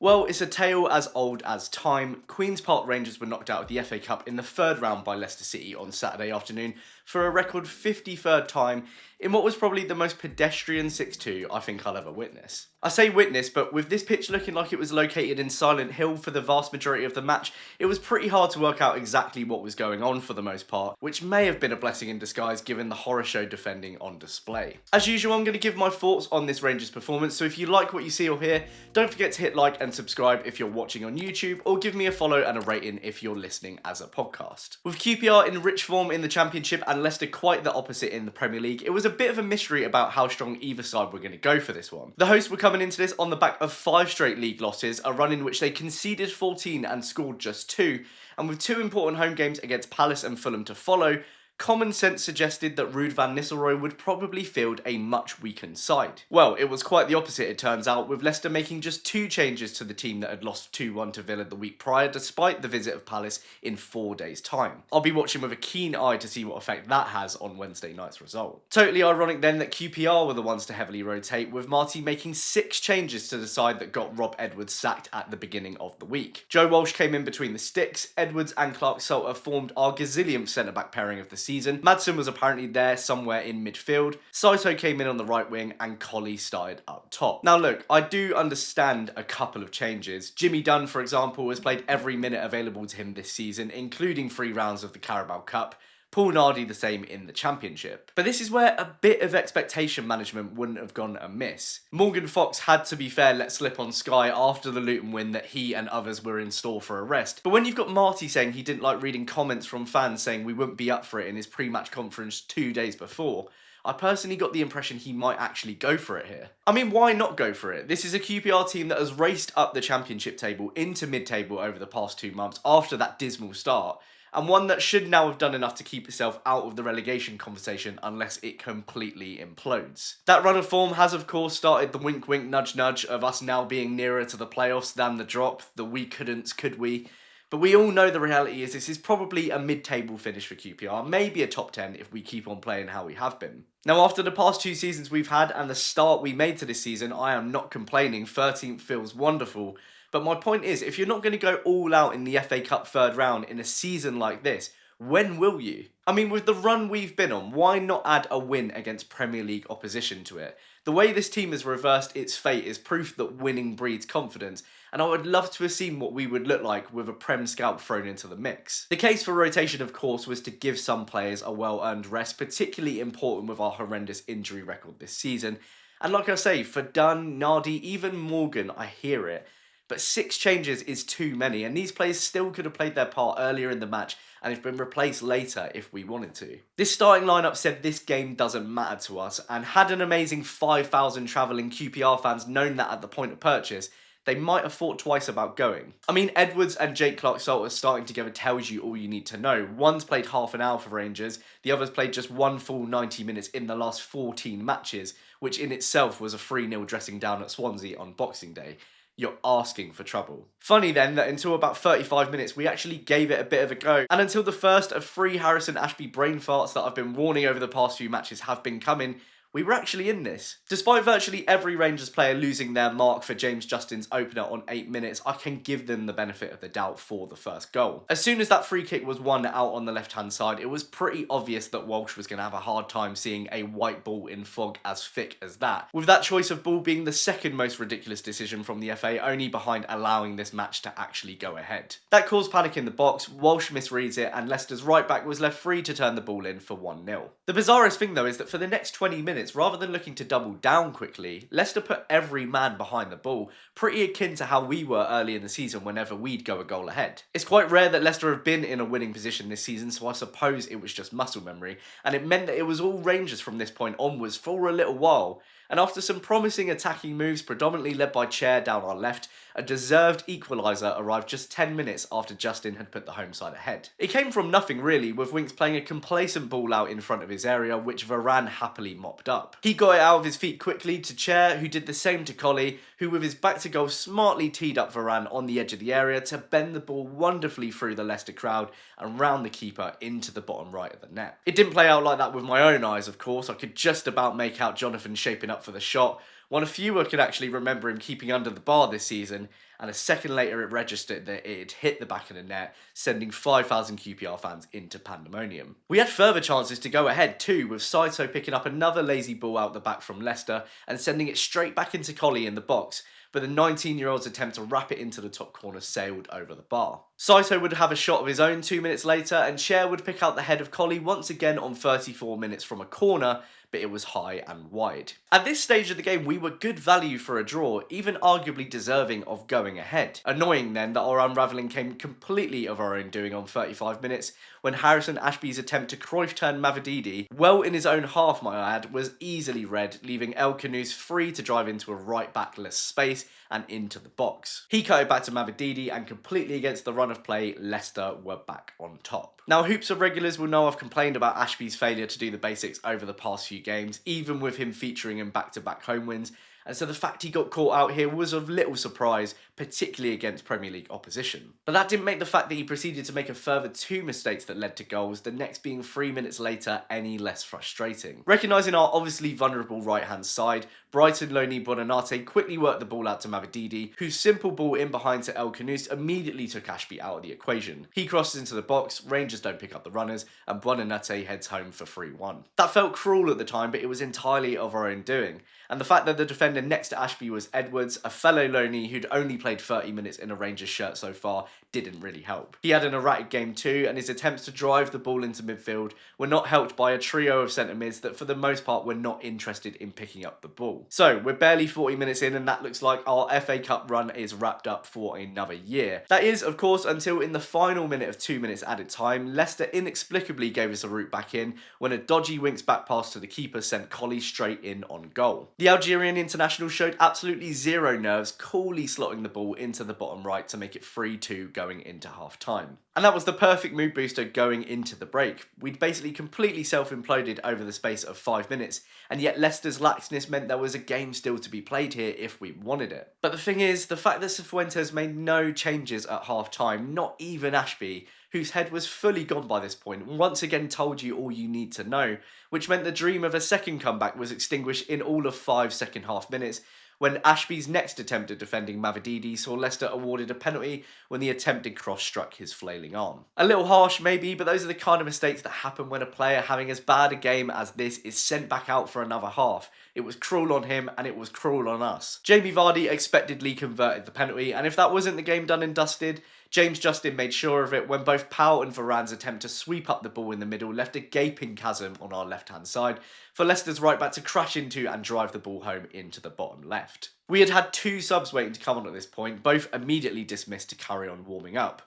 Well, it's a tale as old as time. Queen's Park Rangers were knocked out of the FA Cup in the third round by Leicester City on Saturday afternoon for a record 53rd time in what was probably the most pedestrian 6-2 I think I'll ever witness. I say witness, but with this pitch looking like it was located in Silent Hill for the vast majority of the match, it was pretty hard to work out exactly what was going on for the most part, which may have been a blessing in disguise given the horror show defending on display. As usual, I'm going to give my thoughts on this Rangers performance, so if you like what you see or hear, don't forget to hit like and subscribe if you're watching on YouTube, or give me a follow and a rating if you're listening as a podcast. With QPR in rich form in the Championship and Leicester quite the opposite in the Premier League, it was a bit of a mystery about how strong either side were going to go for this one. The hosts were coming into this on the back of 5 straight league losses, a run in which they conceded 14 and scored just 2, and with 2 important home games against Palace and Fulham to follow, common sense suggested that Ruud van Nistelrooy would probably field a much weakened side. Well, it was quite the opposite it turns out, with Leicester making just 2 changes to the team that had lost 2-1 to Villa the week prior despite the visit of Palace in 4 days' time. I'll be watching with a keen eye to see what effect that has on Wednesday night's result. Totally ironic then that QPR were the ones to heavily rotate, with Marty making 6 changes to the side that got Rob Edwards sacked at the beginning of the week. Joe Walsh came in between the sticks, Edwards and Clark Salter formed our gazillionth centre-back pairing of the season. Madsen was apparently there somewhere in midfield, Saito came in on the right wing, and Colley started up top. Now look, I do understand a couple of changes. Jimmy Dunn, for example, has played every minute available to him this season, including 3 rounds of the Carabao Cup. Paul Nardi the same in the Championship. But this is where a bit of expectation management wouldn't have gone amiss. Morgan Fox had, to be fair, let slip on Sky after the Luton win that he and others were in store for a rest. But when you've got Marty saying he didn't like reading comments from fans saying we wouldn't be up for it in his pre-match conference 2 days before, I personally got the impression he might actually go for it here. I mean, why not go for it? This is a QPR team that has raced up the Championship table into mid-table over the past 2 months after that dismal start, and one that should now have done enough to keep itself out of the relegation conversation unless it completely implodes. That run of form has of course started the wink wink nudge nudge of us now being nearer to the playoffs than the drop, the we couldn'ts could we. But we all know the reality is this is probably a mid-table finish for QPR, maybe a top 10 if we keep on playing how we have been. Now after the past 2 seasons we've had and the start we made to this season, I am not complaining, 13th feels wonderful. But my point is, if you're not going to go all out in the FA Cup third round in a season like this, when will you? I mean, with the run we've been on, why not add a win against Premier League opposition to it? The way this team has reversed its fate is proof that winning breeds confidence, and I would love to have seen what we would look like with a Prem scout thrown into the mix. The case for rotation, of course, was to give some players a well-earned rest, particularly important with our horrendous injury record this season. And like I say, for Dunn, Nardi, even Morgan, I hear it. But 6 changes is too many, and these players still could have played their part earlier in the match and have been replaced later if we wanted to. This starting lineup said this game doesn't matter to us, and had an amazing 5,000 travelling QPR fans known that at the point of purchase, they might have thought twice about going. I mean, Edwards and Jake Clark-Salter starting together tells you all you need to know. One's played half an hour for Rangers, the other's played just 1 full 90 minutes in the last 14 matches, which in itself was a 3-0 dressing down at Swansea on Boxing Day. You're asking for trouble. Funny then that until about 35 minutes we actually gave it a bit of a go, and until the first of 3 Harrison Ashby brain farts that I've been warning over the past few matches have been coming, we were actually in this. Despite virtually every Rangers player losing their mark for James Justin's opener on 8 minutes, I can give them the benefit of the doubt for the first goal. As soon as that free kick was won out on the left-hand side, it was pretty obvious that Walsh was going to have a hard time seeing a white ball in fog as thick as that, with that choice of ball being the second most ridiculous decision from the FA, only behind allowing this match to actually go ahead. That caused panic in the box, Walsh misreads it, and Leicester's right back was left free to turn the ball in for 1-0. The bizarrest thing though is that for the next 20 minutes, rather than looking to double down quickly, Leicester put every man behind the ball, pretty akin to how we were early in the season whenever we'd go a goal ahead. It's quite rare that Leicester have been in a winning position this season, so I suppose it was just muscle memory, and it meant that it was all Rangers from this point onwards for a little while. And after some promising attacking moves, predominantly led by Chair down our left, a deserved equaliser arrived just 10 minutes after Justin had put the home side ahead. It came from nothing really, with Winks playing a complacent ball out in front of his area, which Varane happily mopped up. He got it out of his feet quickly to Chair, who did the same to Colley, who with his back to goal smartly teed up Varane on the edge of the area to bend the ball wonderfully through the Leicester crowd and round the keeper into the bottom right of the net. It didn't play out like that with my own eyes, of course. I could just about make out Jonathan shaping up for the shot, While a fewer can actually remember him keeping under the bar this season, and a second later it registered that it had hit the back of the net, sending 5,000 QPR fans into pandemonium. We had further chances to go ahead too, with Saito picking up another lazy ball out the back from Leicester and sending it straight back into Colley in the box, but the 19-year-old's attempt to wrap it into the top corner sailed over the bar. Saito would have a shot of his own 2 minutes later, and Cher would pick out the head of Colley once again on 34 minutes from a corner, but it was high and wide. At this stage of the game, we were good value for a draw, even arguably deserving of going ahead. Annoying then that our unravelling came completely of our own doing on 35 minutes, when Harrison Ashby's attempt to Cruyff turn Mavididi, well in his own half might I add, was easily read, leaving El Khanous free to drive into a right backless space and into the box. He cut it back to Mavididi, and completely against the run of play, Leicester were back on top. Now, Hoops of regulars will know I've complained about Ashby's failure to do the basics over the past few games, even with him featuring in back-to-back home wins, and so the fact he got caught out here was of little surprise, particularly against Premier League opposition. But that didn't make the fact that he proceeded to make a further 2 mistakes that led to goals, the next being 3 minutes later, any less frustrating. Recognising our obviously vulnerable right-hand side, Brighton loanee Bonanate quickly worked the ball out to Mavididi, whose simple ball in behind to El Khanous immediately took Ashby out of the equation. He crosses into the box, Rangers don't pick up the runners, and Bonanate heads home for 3-1. That felt cruel at the time, but it was entirely of our own doing. And the fact that the defender next to Ashby was Edwards, a fellow loanee who'd only played 30 minutes in a Rangers shirt so far, didn't really help. He had an erratic game too, and his attempts to drive the ball into midfield were not helped by a trio of centre mids that for the most part were not interested in picking up the ball. So we're barely 40 minutes in, and that looks like our FA Cup run is wrapped up for another year. That is, of course, until in the final minute of 2 minutes added time, Leicester inexplicably gave us a route back in when a dodgy Winks back pass to the keeper sent Colley straight in on goal. The Algerian international showed absolutely zero nerves, coolly slotting the ball into the bottom right to make it 3-2 going into half time. And that was the perfect mood booster going into the break. We'd basically completely self-imploded over the space of 5 minutes, and yet Leicester's laxness meant there was a game still to be played here if we wanted it. But the thing is, the fact that Cifuentes made no changes at half time, not even Ashby, whose head was fully gone by this point, once again told you all you need to know, which meant the dream of a second comeback was extinguished in all of 5 second half minutes, when Ashby's next attempt at defending Mavididi saw Leicester awarded a penalty when the attempted cross struck his flailing arm. A little harsh maybe, but those are the kind of mistakes that happen when a player having as bad a game as this is sent back out for another half. It was cruel on him, and it was cruel on us. Jamie Vardy expectedly converted the penalty, and if that wasn't the game done and dusted, James Justin made sure of it when both Powell and Varane's attempt to sweep up the ball in the middle left a gaping chasm on our left-hand side for Leicester's right back to crash into and drive the ball home into the bottom left. We had had 2 subs waiting to come on at this point, both immediately dismissed to carry on warming up.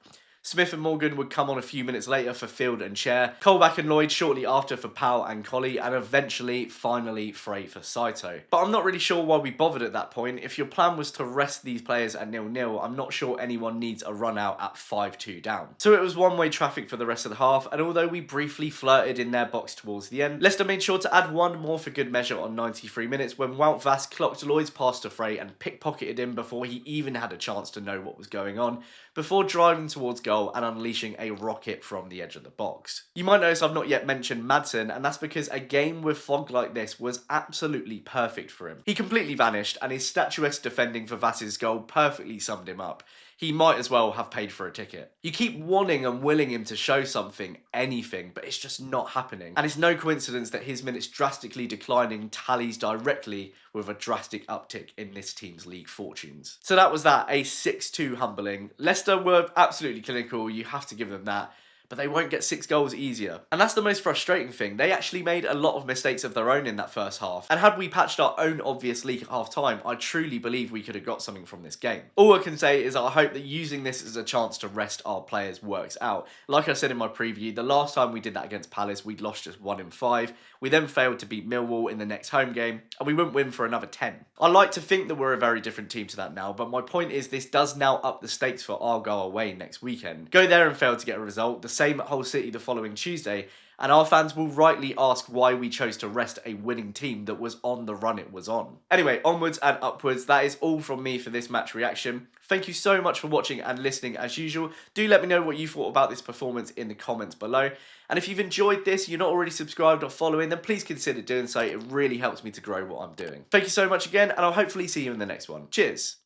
Smith and Morgan would come on a few minutes later for Field and Cher, Colback and Lloyd shortly after for Powell and Colley, and eventually, finally, Frey for Saito. But I'm not really sure why we bothered at that point. If your plan was to rest these players at 0-0, I'm not sure anyone needs a run out at 5-2 down. So it was one-way traffic for the rest of the half, and although we briefly flirted in their box towards the end, Leicester made sure to add one more for good measure on 93 minutes when Wout Vass clocked Lloyd's pass to Frey and pickpocketed him before he even had a chance to know what was going on, before driving towards goal and unleashing a rocket from the edge of the box. You might notice I've not yet mentioned Madsen, and that's because a game with fog like this was absolutely perfect for him. He completely vanished, and his statuesque defending for Vass's goal perfectly summed him up. He might as well have paid for a ticket. You keep wanting and willing him to show something, anything, but it's just not happening. And it's no coincidence that his minutes drastically declining tallies directly with a drastic uptick in this team's league fortunes. So that was that, a 6-2 humbling. Leicester were absolutely clinical, you have to give them that. But they won't get 6 goals easier. And that's the most frustrating thing. They actually made a lot of mistakes of their own in that first half. And had we patched our own obvious leak at half time, I truly believe we could have got something from this game. All I can say is I hope that using this as a chance to rest our players works out. Like I said in my preview, the last time we did that against Palace, we'd lost just 1 in 5. We then failed to beat Millwall in the next home game, and we wouldn't win for another 10. I like to think that we're a very different team to that now, but my point is this does now up the stakes for Argyle away next weekend. Go there and fail to get a result, the same at Hull City the following Tuesday, and our fans will rightly ask why we chose to rest a winning team that was on the run it was on. Anyway, onwards and upwards, that is all from me for this match reaction. Thank you so much for watching and listening as usual. Do let me know what you thought about this performance in the comments below. And if you've enjoyed this, you're not already subscribed or following, then please consider doing so. It really helps me to grow what I'm doing. Thank you so much again, and I'll hopefully see you in the next one. Cheers!